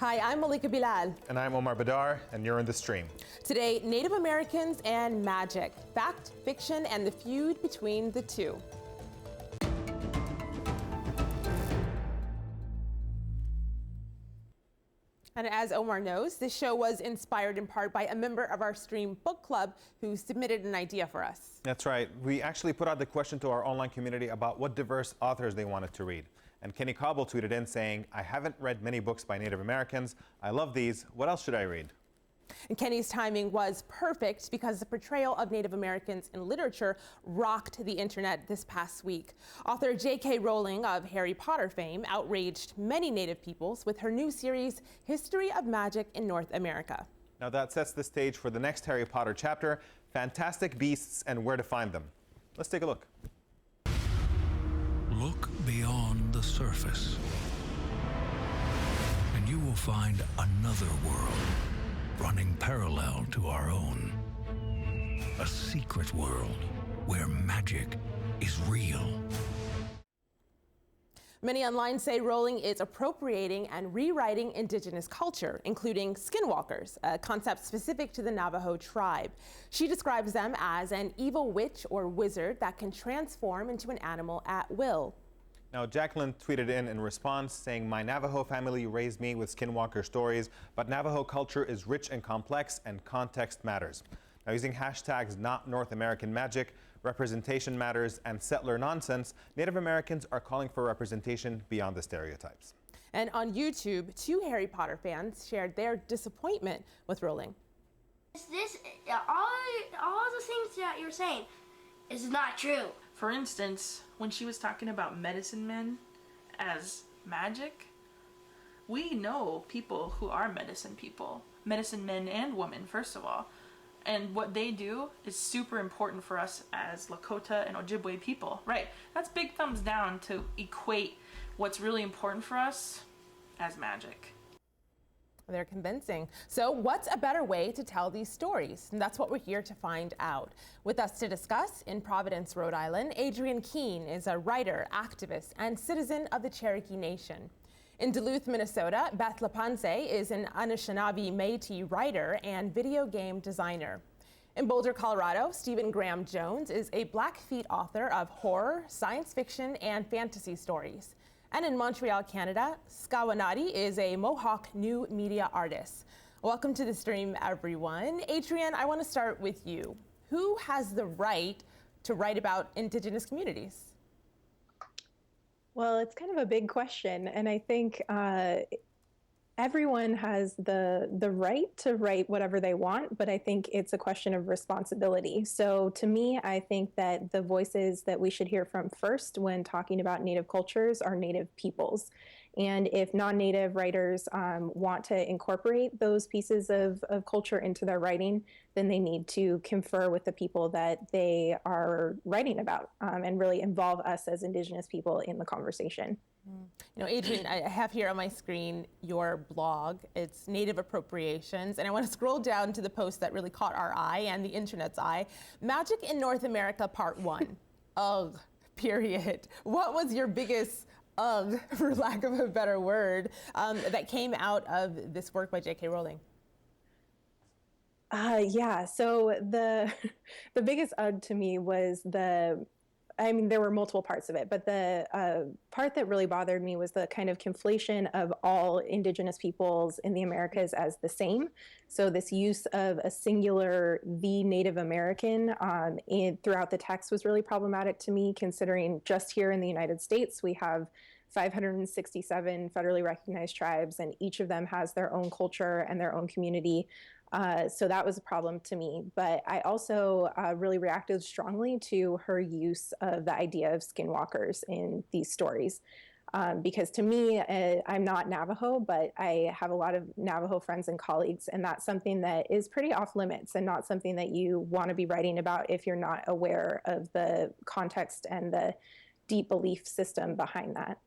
Hi, I'm Malika Bilal. And I'm Omar Badar, and you're in the stream. Today, Native Americans and magic, fact, fiction, and the feud between the two. And as Omar knows, this show was inspired in part by a member of our Stream book club who submitted an idea for us. That's right. We actually put out the question to our online community about what diverse authors they wanted to read. And Kenny Cobble tweeted in saying, "I haven't read many books by Native Americans. I love these. What else should I read?" And Kenny's timing was perfect because the portrayal of Native Americans in literature rocked the internet this past week. Author J.K. Rowling of Harry Potter fame outraged many Native peoples with her new series, History of Magic in North America. Now that sets the stage for the next Harry Potter chapter, Fantastic Beasts and Where to Find Them. Let's take a look. Look beyond the surface, and you will find another world running parallel to our own. A secret world where magic is real. Many online say Rowling is appropriating and rewriting Indigenous culture, including skinwalkers, a concept specific to the Navajo tribe. She describes them as an evil witch or wizard that can transform into an animal at will. Now, Jacqueline tweeted in response saying, "My Navajo family raised me with skinwalker stories, but Navajo culture is rich and complex and context matters." Now, using hashtags Not North American Magic, Representation Matters, and Settler Nonsense, Native Americans are calling for representation beyond the stereotypes. And on YouTube, 2 Harry Potter fans shared their disappointment with Rowling. This, all the things that you're saying is not true. For instance, when she was talking about medicine men as magic, we know people who are medicine people, medicine men and women, first of all. And what they do is super important for us as Lakota and Ojibwe people. Right, that's big thumbs down to equate what's really important for us as magic. They're convincing. So what's a better way to tell these stories? And that's what we're here to find out. With us to discuss in Providence, Rhode Island, Adrienne Keene is a writer, activist, and citizen of the Cherokee Nation. In Duluth, Minnesota, Beth LaPensée is an Anishinaabe Métis writer and video game designer. In Boulder, Colorado, Stephen Graham Jones is a Blackfeet author of horror, science fiction, and fantasy stories. And in Montreal, Canada, Skawennati is a Mohawk new media artist. Welcome to the stream, everyone. Adrienne, I want to start with you. Who has the right to write about Indigenous communities? Well, it's kind of a big question, and I think everyone has the right to write whatever they want, but I think it's a question of responsibility. So to me, I think that the voices that we should hear from first when talking about Native cultures are Native peoples. And if non-Native writers want to incorporate those pieces of culture into their writing, then they need to confer with the people that they are writing about and really involve us as Indigenous people in the conversation. You know, Adrienne, I have here on my screen your blog. It's Native Appropriations, and I want to scroll down to the post that really caught our eye and the internet's eye. Magic in North America, Part 1. Ugh, period. What was your biggest ugh, for lack of a better word, that came out of this work by J.K. Rowling? Yeah, so the biggest ugh to me was there were multiple parts of it, but the part that really bothered me was the kind of conflation of all Indigenous peoples in the Americas as the same. So this use of a singular, the Native American throughout the text was really problematic to me, considering just here in the United States, we have 567 federally recognized tribes, and each of them has their own culture and their own community. So that was a problem to me. But I also really reacted strongly to her use of the idea of skinwalkers in these stories. Because to me, I'm not Navajo, but I have a lot of Navajo friends and colleagues, and that's something that is pretty off limits and not something that you want to be writing about if you're not aware of the context and the deep belief system behind that.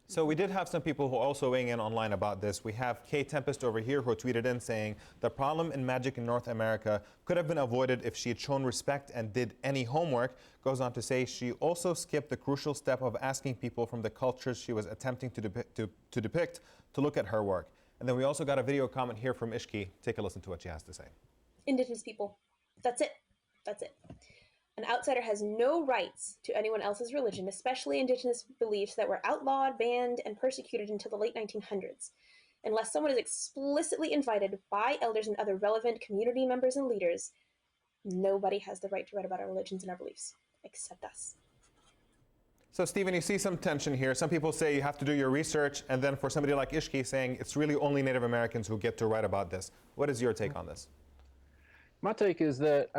So we did have some people who are also weighing in online about this. We have Kay Tempest over here who tweeted in saying, "The problem in magic in North America could have been avoided if she had shown respect and did any homework." Goes on to say she also skipped the crucial step of asking people from the cultures she was attempting to depict to look at her work. And then we also got a video comment here from Ishki. Take a listen to what she has to say. Indigenous people. That's it. That's it. An outsider has no rights to anyone else's religion, especially Indigenous beliefs that were outlawed, banned, and persecuted until the late 1900s. Unless someone is explicitly invited by elders and other relevant community members and leaders, nobody has the right to write about our religions and our beliefs, except us. So Stephen, you see some tension here. Some people say you have to do your research, and then for somebody like Ishki saying it's really only Native Americans who get to write about this. What is your take on this? My take is that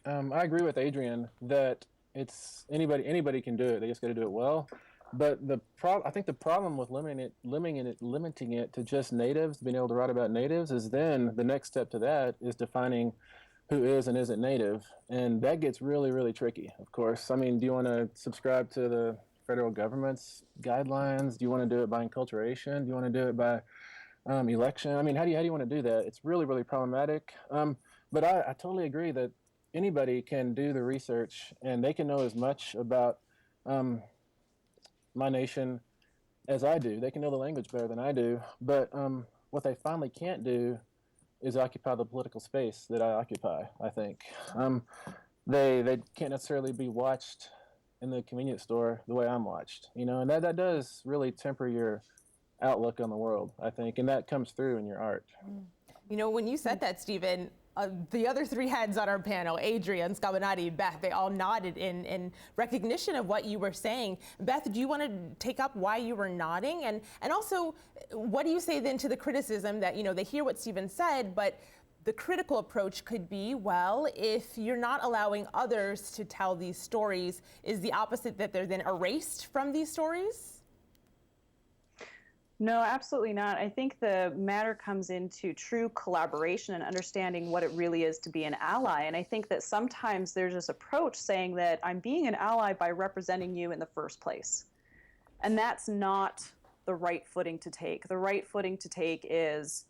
I agree with Adrienne that it's anybody can do it. They just got to do it well. But I think the problem with limiting it to just natives, being able to write about natives, is then the next step to that is defining who is and isn't native, and that gets really, really tricky. Of course, I mean, do you want to subscribe to the federal government's guidelines? Do you want to do it by enculturation? Do you want to do it by election? I mean, how do you want to do that? It's really, really problematic. But I totally agree that anybody can do the research and they can know as much about my nation as I do. They can know the language better than I do. But what they finally can't do is occupy the political space that I occupy, I think. They can't necessarily be watched in the convenience store the way I'm watched, you know, and that does really temper your outlook on the world, I think, and that comes through in your art. You know, when you said that, Stephen, the other three heads on our panel, Adrienne, Skawennati, Beth, they all nodded in recognition of what you were saying. Beth, do you want to take up why you were nodding? And also, what do you say then to the criticism that, you know, they hear what Stephen said, but the critical approach could be, well, if you're not allowing others to tell these stories, is the opposite that they're then erased from these stories? No, absolutely not. I think the matter comes into true collaboration and understanding what it really is to be an ally. And I think that sometimes there's this approach saying that I'm being an ally by representing you in the first place. And that's not the right footing to take. The right footing to take is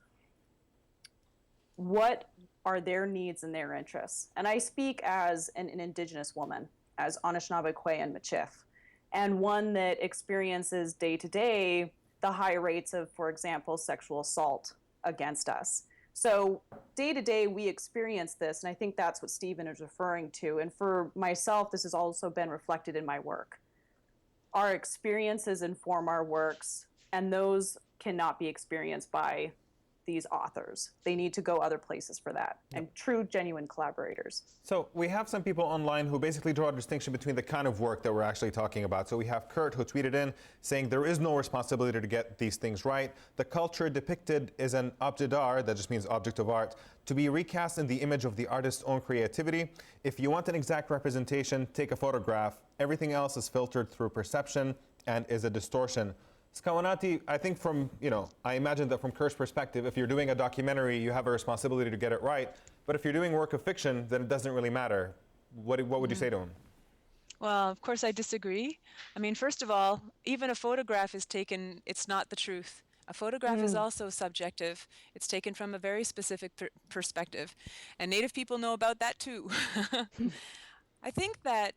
what are their needs and their interests. And I speak as an Indigenous woman, as Anishinaabe, and Michif, and one that experiences day to day the high rates of, for example, sexual assault against us. So day to day, we experience this, and I think that's what Stephen is referring to. And for myself, this has also been reflected in my work. Our experiences inform our works, and those cannot be experienced by these authors. They need to go other places for that, and true, genuine collaborators. So we have some people online who basically draw a distinction between the kind of work that we're actually talking about. So we have Kurt, who tweeted in saying there is no responsibility to get these things right. The culture depicted is an objet d'art, that just means object of art, to be recast in the image of the artist's own creativity. If you want an exact representation, take a photograph. Everything else is filtered through perception and is a distortion. Skawennati, I think I imagine that from Kurt's perspective, if you're doing a documentary, you have a responsibility to get it right. But if you're doing work of fiction, then it doesn't really matter. What would you say to him? Well, of course I disagree. I mean, first of all, even a photograph is taken, it's not the truth. A photograph is also subjective. It's taken from a very specific perspective. And Native people know about that too. I think that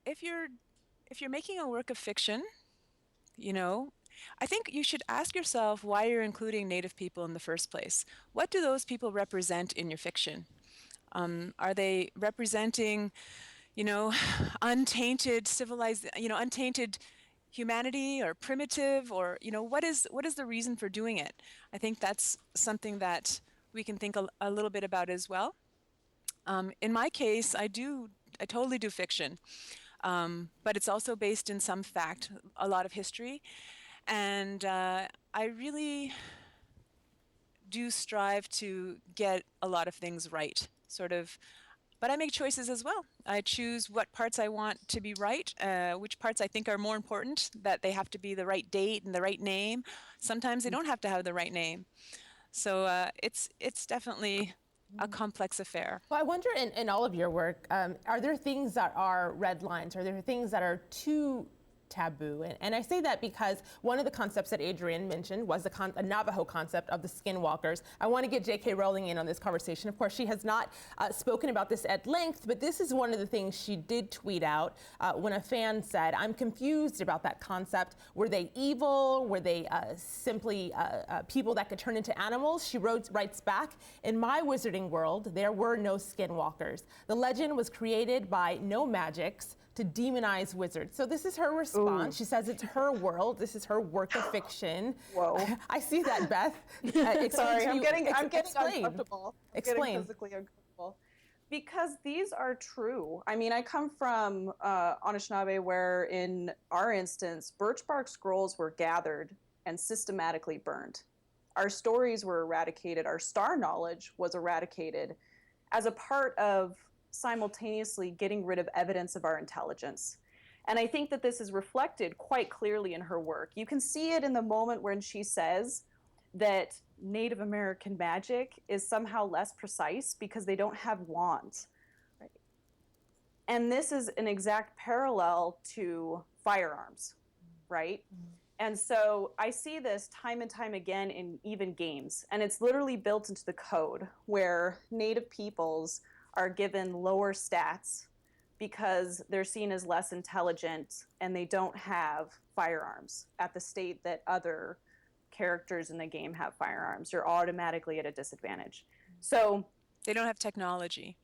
if you're making a work of fiction, you know, I think you should ask yourself why you're including Native people in the first place. What do those people represent in your fiction? Are they representing, you know, untainted civilized, you know, untainted humanity or primitive, or, you know, what is the reason for doing it? I think that's something that we can think a little bit about as well. In my case, I totally do fiction. But it's also based in some fact, a lot of history. And I really do strive to get a lot of things right, sort of. But I make choices as well. I choose what parts I want to be right, which parts I think are more important, that they have to be the right date and the right name. Sometimes they don't have to have the right name. So it's definitely a complex affair. Well, I wonder in all of your work, are there things that are red lines? Are there things that are too taboo. And I say that because one of the concepts that Adrienne mentioned was a Navajo concept of the skinwalkers. I want to get J.K. Rowling in on this conversation. Of course, she has not spoken about this at length, but this is one of the things she did tweet out when a fan said, "I'm confused about that concept. Were they evil? Were they simply people that could turn into animals?" She writes back, "In my wizarding world, there were no skinwalkers. The legend was created by no magics to demonize wizards." So this is her response. Ooh. She says it's her world. This is her work of fiction. Whoa. I see that, Beth. Sorry, I'm getting uncomfortable. Explain. Getting physically uncomfortable. Because these are true. I mean, I come from Anishinaabe, where in our instance, birch bark scrolls were gathered and systematically burned. Our stories were eradicated. Our star knowledge was eradicated as a part of simultaneously getting rid of evidence of our intelligence. And I think that this is reflected quite clearly in her work. You can see it in the moment when she says that Native American magic is somehow less precise because they don't have wands. Right? And this is an exact parallel to firearms, right? Mm-hmm. And so I see this time and time again in even games, and it's literally built into the code where Native peoples are given lower stats because they're seen as less intelligent and they don't have firearms at the state that other characters in the game have firearms. You're automatically at a disadvantage. So they don't have technology.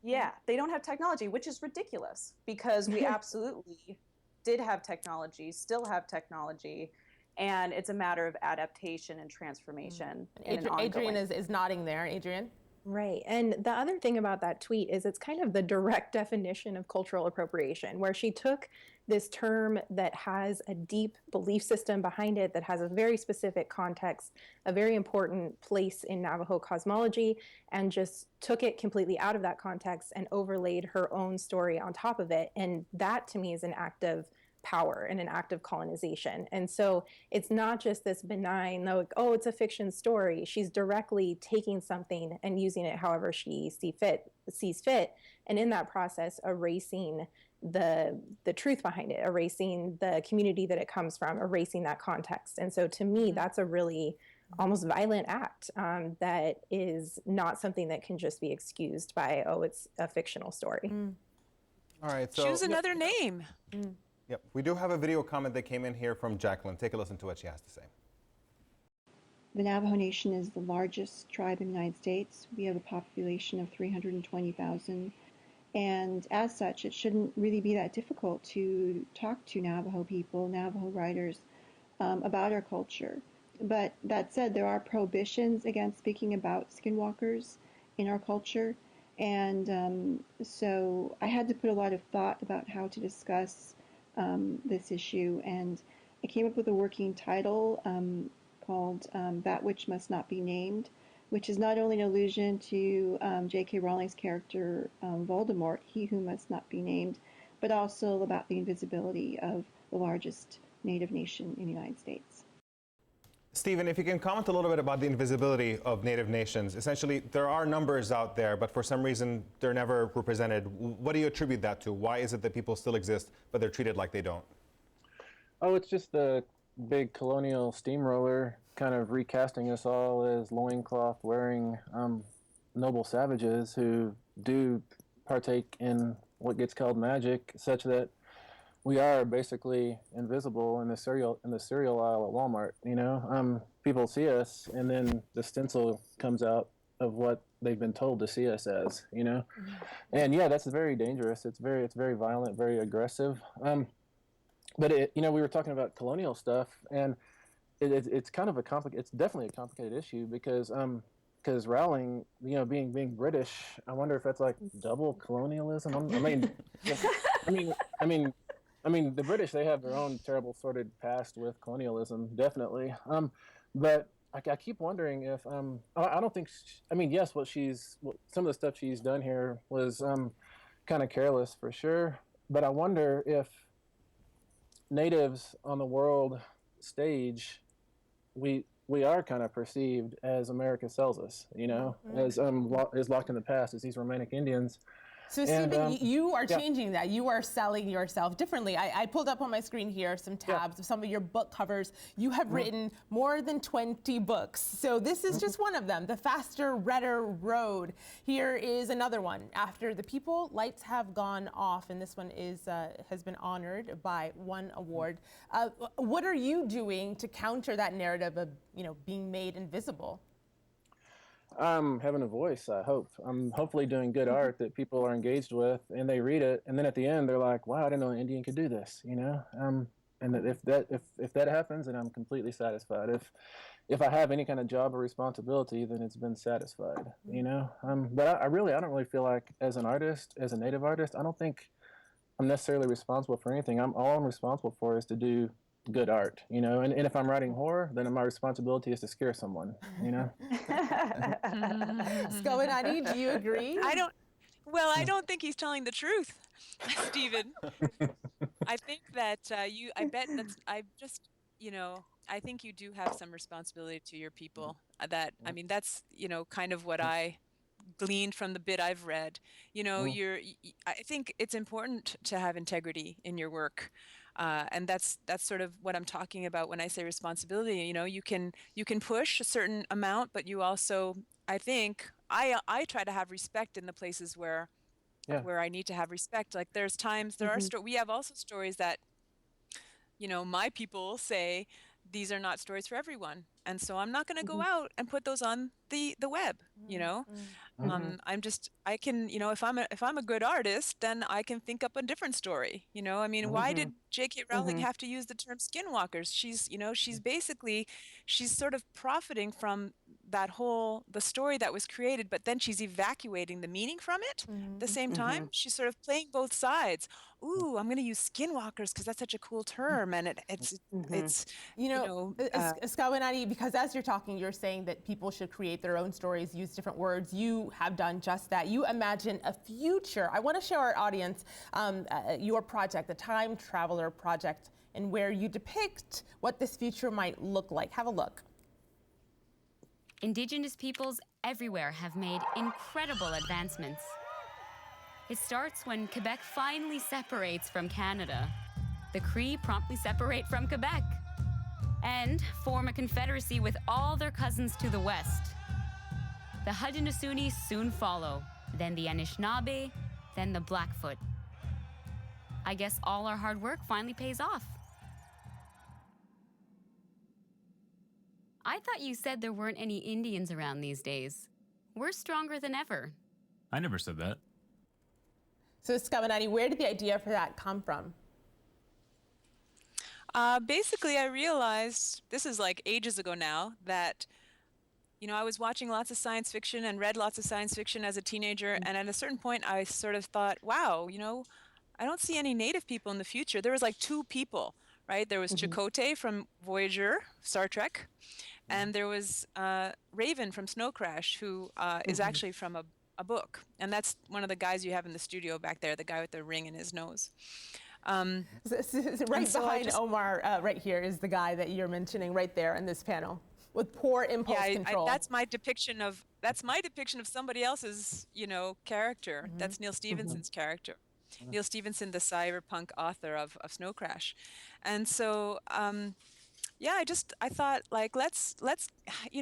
Yeah, they don't have technology, which is ridiculous because we absolutely did have technology, still have technology, and it's a matter of adaptation and transformation. Adrienne is nodding there. Adrienne? Right. And the other thing about that tweet is it's kind of the direct definition of cultural appropriation, where she took this term that has a deep belief system behind it, that has a very specific context, a very important place in Navajo cosmology, and just took it completely out of that context and overlaid her own story on top of it. And that to me is an act of power and an act of colonization. And so it's not just this benign, like, oh, it's a fiction story. She's directly taking something and using it however she sees fit. And in that process, erasing the truth behind it, erasing the community that it comes from, erasing that context. And so to me, that's a really almost violent act that is not something that can just be excused by, oh, it's a fictional story. All right. So choose another name. Yep. We do have a video comment that came in here from Jacqueline. Take a listen to what she has to say. The Navajo Nation is the largest tribe in the United States. We have a population of 320,000. And as such, it shouldn't really be that difficult to talk to Navajo people, Navajo writers, about our culture. But that said, there are prohibitions against speaking about skinwalkers in our culture. And so I had to put a lot of thought about how to discuss this issue, and I came up with a working title called That Which Must Not Be Named, which is not only an allusion to J.K. Rowling's character Voldemort, he who must not be named, but also about the invisibility of the largest Native nation in the United States. Stephen, if you can comment a little bit about the invisibility of Native nations. Essentially, there are numbers out there, but for some reason, they're never represented. What do you attribute that to? Why is it that people still exist, but they're treated like they don't? Oh, it's just the big colonial steamroller kind of recasting us all as loincloth-wearing noble savages who do partake in what gets called magic, such that we are basically invisible in the cereal aisle at Walmart. You know, people see us, and then the stencil comes out of what they've been told to see us as. You know, and yeah, that's very dangerous. It's very violent, very aggressive. But we were talking about colonial stuff, and it's kind of it's definitely a complicated issue because Rowling, being British, I wonder if that's like double colonialism. I mean, the British, they have their own terrible sordid past with colonialism, definitely. But I keep wondering if I don't think. Yes, some of the stuff she's done here was kind of careless for sure. But I wonder if natives on the world stage, we are kind of perceived as America sells us, as locked in the past as these romantic Indians. So Stephen, you are changing that. You are selling yourself differently. I pulled up on my screen here some tabs of some of your book covers. You have written more than 20 books. So this is just one of them, The Faster, Redder Road. Here is another one, After the People, Lights Have Gone Off, and this one is has been honored by one award. What are you doing to counter that narrative of, being made invisible? I'm having a voice, I hope. I'm hopefully doing good art that people are engaged with, and they read it, and then at the end they're like, wow, I didn't know an Indian could do this, And if that happens, then I'm completely satisfied. If I have any kind of job or responsibility, then it's been satisfied, But I don't really feel like, as an artist, as a Native artist, I don't think I'm necessarily responsible for anything. All I'm responsible for is to do good art, and if I'm writing horror, then my responsibility is to scare someone, Skawennati, do you agree? I don't think he's telling the truth, Stephen. I think that I think you do have some responsibility to your people. That's, kind of what I gleaned from the bit I've read. I think it's important to have integrity in your work. And that's sort of what I'm talking about when I say responsibility. You can push a certain amount, but you also, I think, I try to have respect in the places where I need to have respect. Like there are we have also stories that, my people say these are not stories for everyone, and so I'm not going to go out and put those on the web. I can, if I'm a good artist, then I can think up a different story. Why did J.K. Rowling have to use the term skinwalkers? She's sort of profiting from the story that was created, but then she's evacuating the meaning from it at the same time. She's sort of playing both sides. Ooh, I'm going to use skinwalkers because that's such a cool term, and it's Skawennati, because as you're talking, you're saying that people should create their own stories, use different words. You have done just that. You imagine a future. I want to show our audience your project, the Time Traveler Project, and where you depict what this future might look like. Have a look. Indigenous peoples everywhere have made incredible advancements. It starts when Quebec finally separates from Canada. The Cree promptly separate from Quebec and form a confederacy with all their cousins to the west. The Haudenosaunee soon follow, then the Anishinaabe, then the Blackfoot. I guess all our hard work finally pays off. I thought you said there weren't any Indians around these days. We're stronger than ever. I never said that. So Skawennati, where did the idea for that come from? Basically, I realized, this is like ages ago now, that I was watching lots of science fiction and read lots of science fiction as a teenager, and at a certain point I sort of thought, wow, I don't see any Native people in the future. There was like two people, right? There was Chakotay from Voyager, Star Trek, and there was Raven from Snow Crash, who is actually from a book. And that's one of the guys you have in the studio back there, the guy with the ring in his nose. Right behind Omar, right here, is the guy that you're mentioning right there in this panel with poor impulse control. That's my depiction of somebody else's, character. That's Neil Stephenson's character. Neil Stephenson, the cyberpunk author of Snow Crash. And so, I thought, like, let's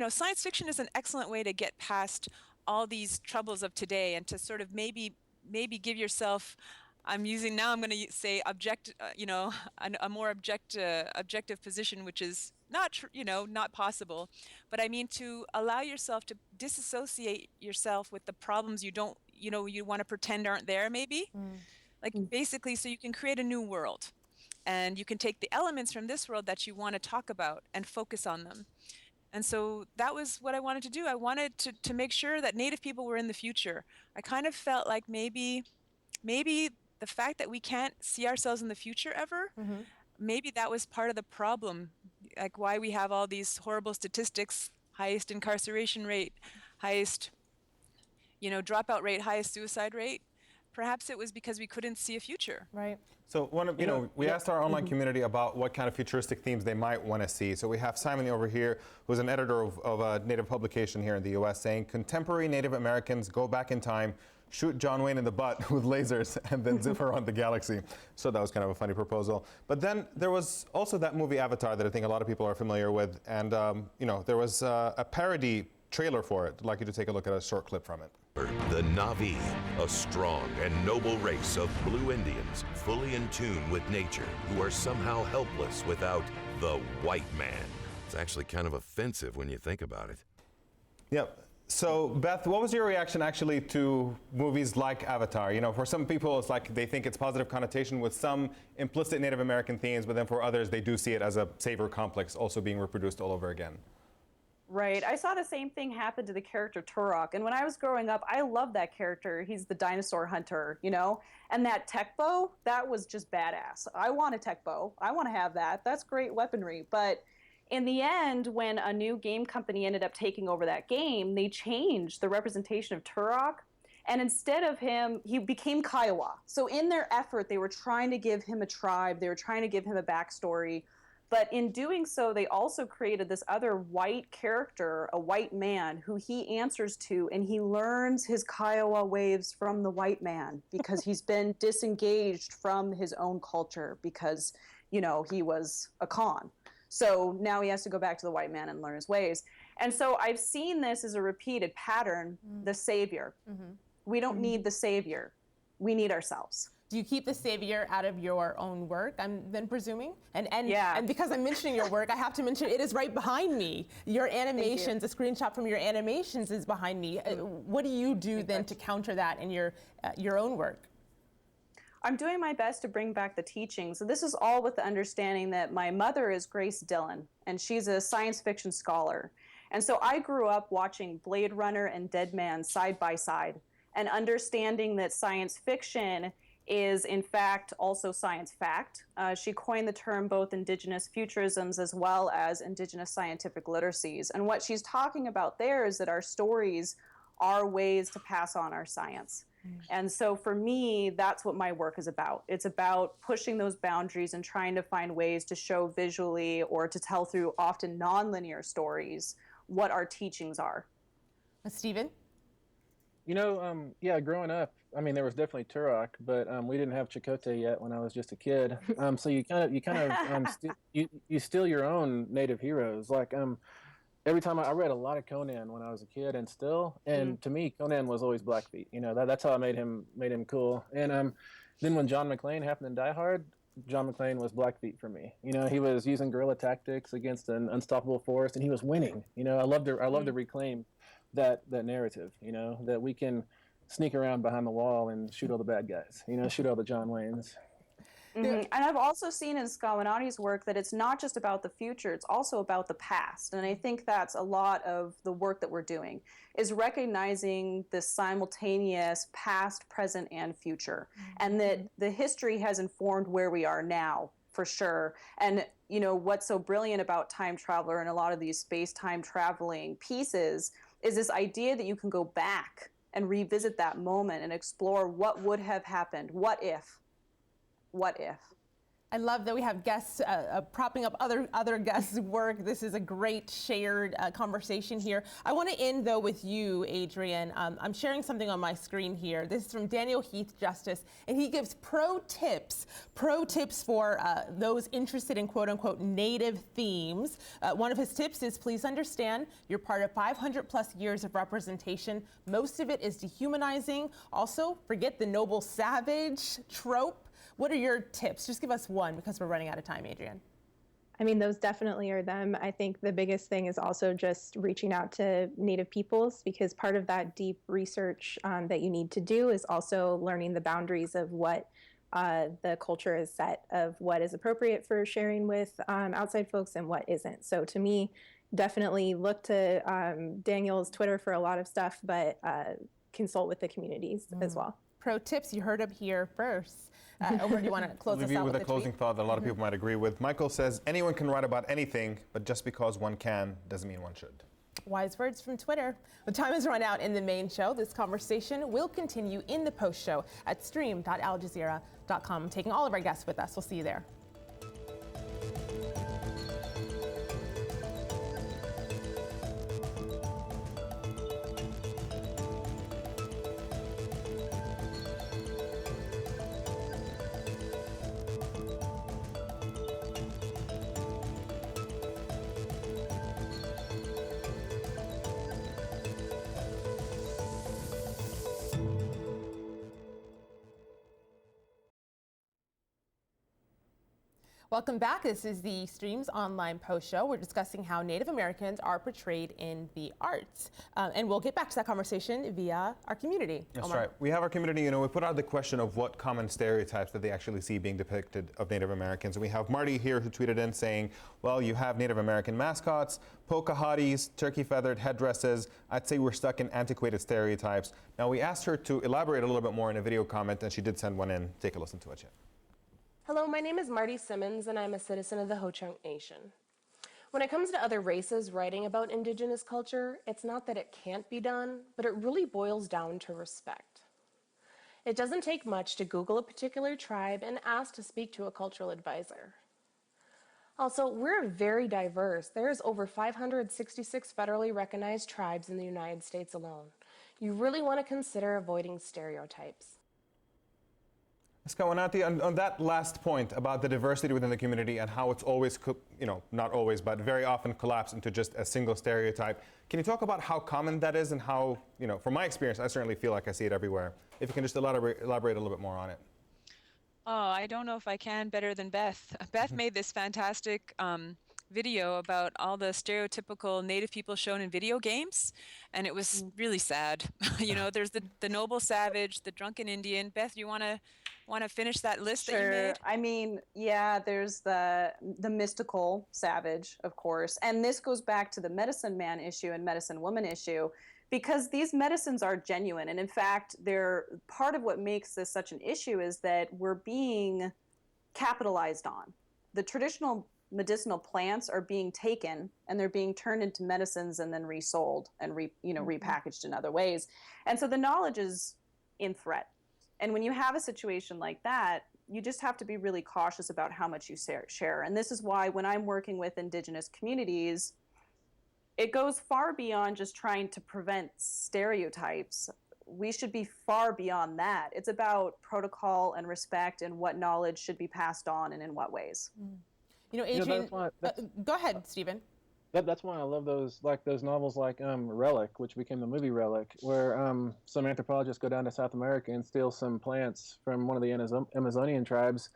science fiction is an excellent way to get past all these troubles of today and to sort of maybe give yourself, I'm going to say a more objective position, which is not possible, but I mean to allow yourself to disassociate yourself with the problems you want to pretend aren't there, maybe. Basically, so you can create a new world, and you can take the elements from this world that you want to talk about and focus on them. And so that was what I wanted to do. I wanted to make sure that Native people were in the future. I kind of felt like maybe the fact that we can't see ourselves in the future ever, maybe that was part of the problem, like why we have all these horrible statistics, highest incarceration rate, highest, dropout rate, highest suicide rate. Perhaps it was because we couldn't see a future. Right. So we asked our online community about what kind of futuristic themes they might want to see. So we have Simon over here, who's an editor of a Native publication here in the U.S., saying contemporary Native Americans go back in time shoot John Wayne in the butt with lasers and then zip around the galaxy. So that was kind of a funny proposal. But then there was also that movie Avatar that I think a lot of people are familiar with. And, there was a parody trailer for it. I'd like you to take a look at a short clip from it. The Na'vi, a strong and noble race of blue Indians, fully in tune with nature, who are somehow helpless without the white man. It's actually kind of offensive when you think about it. Yep. So, Beth, what was your reaction actually to movies like Avatar? For some people, it's like they think it's positive connotation with some implicit Native American themes, but then for others, they do see it as a savior complex also being reproduced all over again. Right. I saw the same thing happen to the character Turok. And when I was growing up, I loved that character. He's the dinosaur hunter, And that tech bow, that was just badass. I want a tech bow. I want to have that. That's great weaponry. But in the end, when a new game company ended up taking over that game, they changed the representation of Turok. And instead of him, he became Kiowa. So in their effort, they were trying to give him a tribe. They were trying to give him a backstory. But in doing so, they also created this other white character, a white man, who he answers to, and he learns his Kiowa ways from the white man because he's been disengaged from his own culture because, he was a Khan. So now he has to go back to the white man and learn his ways. And so I've seen this as a repeated pattern, the savior. Mm-hmm. We don't need the savior. We need ourselves. Do you keep the savior out of your own work, I'm then presuming? And because I'm mentioning your work, I have to mention it is right behind me. Your animations, a screenshot from your animations is behind me. What do you do then to counter that in your own work? I'm doing my best to bring back the teaching. So this is all with the understanding that my mother is Grace Dillon, and she's a science fiction scholar. And so I grew up watching Blade Runner and Dead Man side by side, and understanding that science fiction is in fact also science fact. She coined the term both Indigenous futurisms as well as Indigenous scientific literacies. And what she's talking about there is that our stories are ways to pass on our science. And so for me, that's what my work is about. It's about pushing those boundaries and trying to find ways to show visually or to tell through often nonlinear stories what our teachings are. Stephen? Growing up, there was definitely Turok, but we didn't have Chakotay yet when I was just a kid. So you steal your own native heroes. Like every time I read a lot of Conan when I was a kid, and to me, Conan was always Blackfeet. That's how I made him cool. And then when John McClane happened in Die Hard, John McClane was Blackfeet for me. He was using guerrilla tactics against an unstoppable force, and he was winning. I love to reclaim that narrative, that we can sneak around behind the wall and shoot all the bad guys, shoot all the John Waynes. Mm-hmm. And I've also seen in Skawennati's work that it's not just about the future, it's also about the past. And I think that's a lot of the work that we're doing, is recognizing the simultaneous past, present, and future. Mm-hmm. And that the history has informed where we are now, for sure. And what's so brilliant about Time Traveler and a lot of these space-time traveling pieces is this idea that you can go back and revisit that moment and explore what would have happened. What if? What if? I love that we have guests propping up other guests' work. This is a great shared conversation here. I want to end, though, with you, Adrienne. I'm sharing something on my screen here. This is from Daniel Heath Justice, and he gives pro tips for those interested in quote-unquote native themes. One of his tips is, please understand, you're part of 500-plus years of representation. Most of it is dehumanizing. Also, forget the noble savage trope. What are your tips? Just give us one, because we're running out of time, Adrienne. Those definitely are them. I think the biggest thing is also just reaching out to Native peoples, because part of that deep research that you need to do is also learning the boundaries of what the culture is set, of what is appropriate for sharing with outside folks and what isn't. So to me, definitely look to Daniel's Twitter for a lot of stuff, but consult with the communities as well. Pro tips, you heard them here first. Or do you want to close us out with a closing thought that a lot of people might agree with? Michael says, anyone can write about anything, but just because one can doesn't mean one should. Wise words from Twitter. The time has run out in the main show. This conversation will continue in the post show at stream.aljazeera.com. I'm taking all of our guests with us. We'll see you there. Welcome back. This is the Stream's online post show. We're discussing how Native Americans are portrayed in the arts. And we'll get back to that conversation via our community. That's Omar. right. We have our community, we put out the question of what common stereotypes that they actually see being depicted of Native Americans. And we have Marty here who tweeted in saying, well, you have Native American mascots, polka hotties, turkey feathered headdresses. I'd say we're stuck in antiquated stereotypes. Now, we asked her to elaborate a little bit more in a video comment, and she did send one in. Take a listen to it, Chip. Hello, my name is Marty Simmons, and I'm a citizen of the Ho-Chunk Nation. When it comes to other races writing about Indigenous culture, it's not that it can't be done, but it really boils down to respect. It doesn't take much to Google a particular tribe and ask to speak to a cultural advisor. Also, we're very diverse. There's over 566 federally recognized tribes in the United States alone. You really want to consider avoiding stereotypes. Skawennati, on that last point about the diversity within the community and how it's always, not always, but very often collapsed into just a single stereotype, can you talk about how common that is and how, from my experience, I certainly feel like I see it everywhere. If you can just elaborate a little bit more on it. Oh, I don't know if I can better than Beth. Beth made this fantastic video about all the stereotypical Native people shown in video games, and it was really sad. There's the noble savage, the drunken Indian. Beth, you want to finish that list that you made? I mean, yeah, there's the mystical savage, of course, and this goes back to the medicine man issue and medicine woman issue, because these medicines are genuine, and in fact, they're part of what makes this such an issue is that we're being capitalized on. The traditional medicinal plants are being taken and they're being turned into medicines and then resold and repackaged in other ways, and so the knowledge is in threat. And when you have a situation like that, you just have to be really cautious about how much you share. And this is why when I'm working with Indigenous communities, it goes far beyond just trying to prevent stereotypes. We should be far beyond that. It's about protocol and respect and what knowledge should be passed on and in what ways. Adrienne, go ahead, Stephen. That's why I love those novels like Relic, which became the movie Relic, where some anthropologists go down to South America and steal some plants from one of the Amazonian tribes,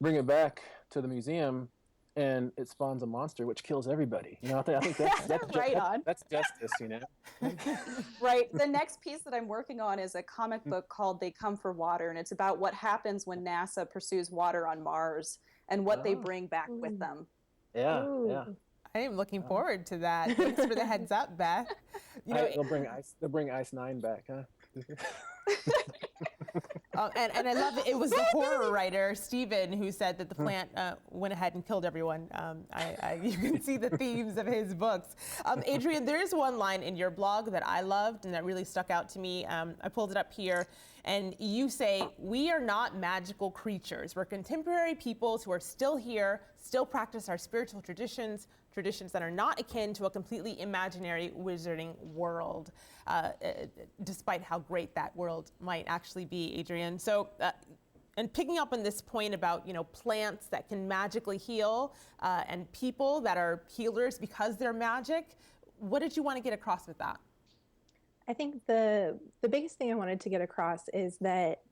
bring it back to the museum, and it spawns a monster which kills everybody. I think that's right on. That's justice, Right. The next piece that I'm working on is a comic book called They Come for Water, and it's about what happens when NASA pursues water on Mars and what they bring back with them. Yeah, Ooh. yeah. I am looking forward to that. Thanks for the heads up, Beth. They'll bring Ice 9 back, huh? And I love it. It was the horror writer, Stephen, who said that the plant went ahead and killed everyone. You can see the themes of his books. Adrienne, there is one line in your blog that I loved and that really stuck out to me. I pulled it up here. And you say, we are not magical creatures. We're contemporary peoples who are still here, still practice our spiritual traditions that are not akin to a completely imaginary wizarding world, despite how great that world might actually be, Adrienne. So, and picking up on this point about, plants that can magically heal and people that are healers because they're magic, what did you want to get across with that? I think the biggest thing I wanted to get across is that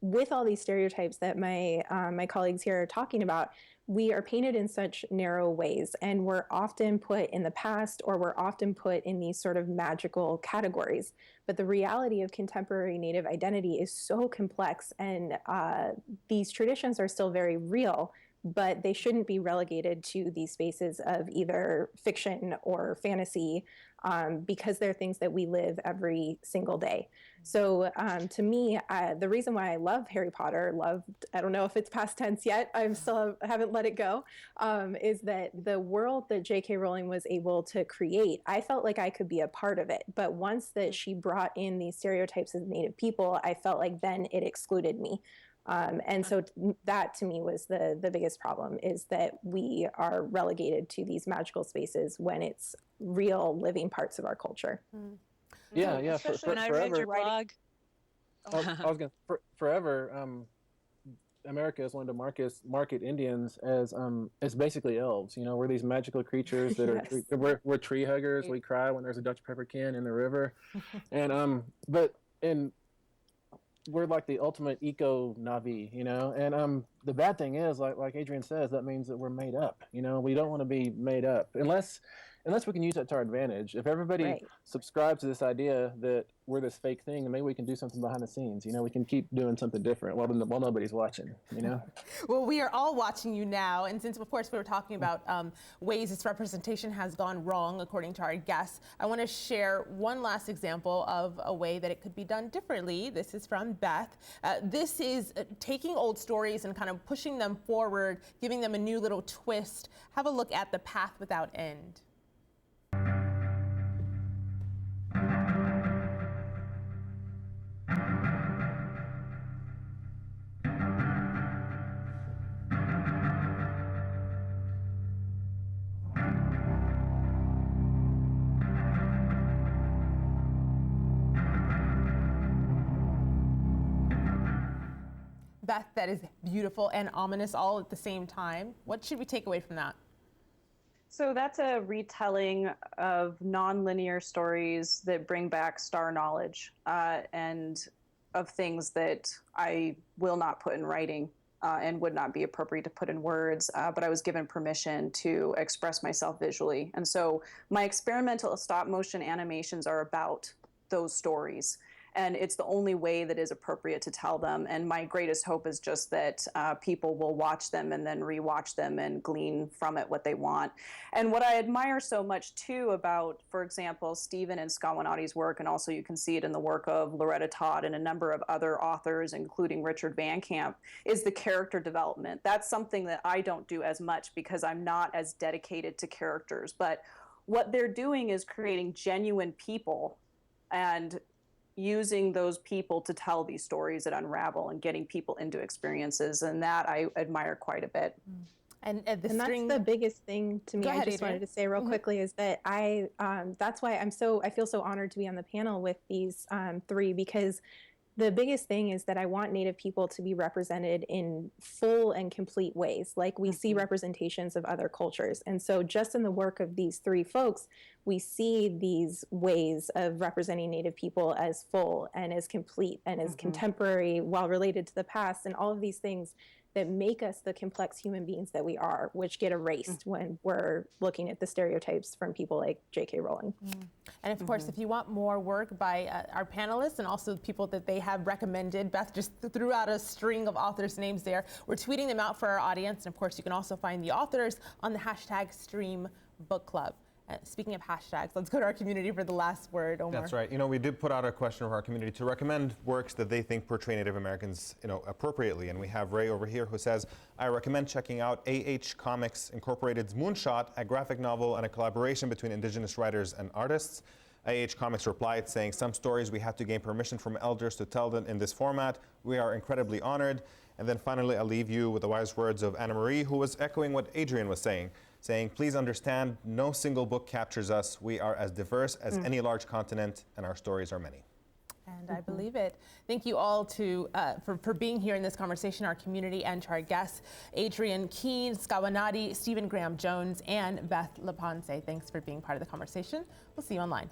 with all these stereotypes that my colleagues here are talking about, we are painted in such narrow ways, and we're often put in the past, or we're often put in these sort of magical categories. But the reality of contemporary Native identity is so complex, and these traditions are still very real, but they shouldn't be relegated to these spaces of either fiction or fantasy, because they're things that we live every single day. So to me, the reason why I love Harry Potter, I don't know if it's past tense yet, I haven't let it go, is that the world that J.K. Rowling was able to create, I felt like I could be a part of it. But once that she brought in these stereotypes of Native people, I felt like then it excluded me. And so that to me was the biggest problem, is that we are relegated to these magical spaces when it's real living parts of our culture. Yeah. When I read your blog. I was going to forever. America is one to market Indians as basically elves. We're these magical creatures that are we're tree huggers. We cry when there's a Dutch peppercorn in the river, and we're like the ultimate eco Navi, you know. And the bad thing is, like Adrienne says, that means that we're made up. You know, we don't want to be made up unless we can use that to our advantage. If everybody subscribes to this idea that we're this fake thing, then maybe we can do something behind the scenes. You know, we can keep doing something different while nobody's watching, you know? Well, we are all watching you now. And since, of course, we were talking about ways this representation has gone wrong, according to our guests, I want to share one last example of a way that it could be done differently. This is from Beth. This is taking old stories and kind of pushing them forward, giving them a new little twist. Have a look at The Path Without End. Beth, that is beautiful and ominous all at the same time. What should we take away from that? So that's a retelling of nonlinear stories that bring back star knowledge and of things that I will not put in writing and would not be appropriate to put in words, but I was given permission to express myself visually. And so my experimental stop motion animations are about those stories. And it's the only way that is appropriate to tell them. And my greatest hope is just that people will watch them and then rewatch them and glean from it what they want. And what I admire so much too about, for example, Stephen and Skawennati's work, and also you can see it in the work of Loretta Todd and a number of other authors, including Richard Van Camp, is the character development. That's something that I don't do as much because I'm not as dedicated to characters. But what they're doing is creating genuine people and using those people to tell these stories that unravel and getting people into experiences. And that I admire quite a bit. And that's the biggest thing to me. I just wanted to say real quickly is that that's why I feel so honored to be on the panel with these three, because the biggest thing is that I want Native people to be represented in full and complete ways, like we see representations of other cultures. And so just in the work of these three folks, we see these ways of representing Native people as full and as complete and as contemporary while related to the past, and all of these things that make us the complex human beings that we are, which get erased when we're looking at the stereotypes from people like J.K. Rowling. And of course, if you want more work by our panelists and also people that they have recommended, Beth just threw out a string of authors' names there. We're tweeting them out for our audience. And of course, you can also find the authors on the #Stream Book Club. Speaking of hashtags, let's go to our community for the last word, Omar. That's right. You know, we did put out a question of our community to recommend works that they think portray Native Americans, you know, appropriately. And we have Ray over here who says, I recommend checking out A.H. Comics Incorporated's Moonshot, a graphic novel and a collaboration between Indigenous writers and artists. A.H. Comics replied saying, some stories we have to gain permission from elders to tell them in this format. We are incredibly honored. And then finally, I'll leave you with the wise words of Anna Marie, who was echoing what Adrienne was saying, please understand, no single book captures us. We are as diverse as any large continent, and our stories are many. And I believe it. Thank you all for being here in this conversation, our community, and to our guests, Adrienne Keene, Skawennati, Stephen Graham Jones, and Beth LaPensée. Thanks for being part of the conversation. We'll see you online.